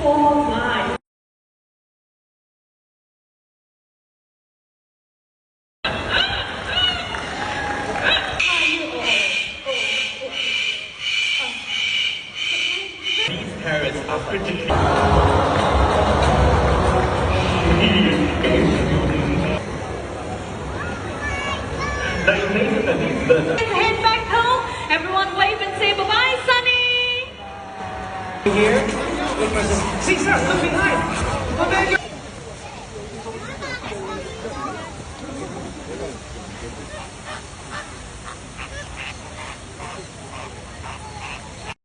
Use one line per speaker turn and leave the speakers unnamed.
for life.
These parents are pretty.
Head back home. Everyone wave and say bye-bye, Sunny.
Here, look for this. Caesar, look behind. Look at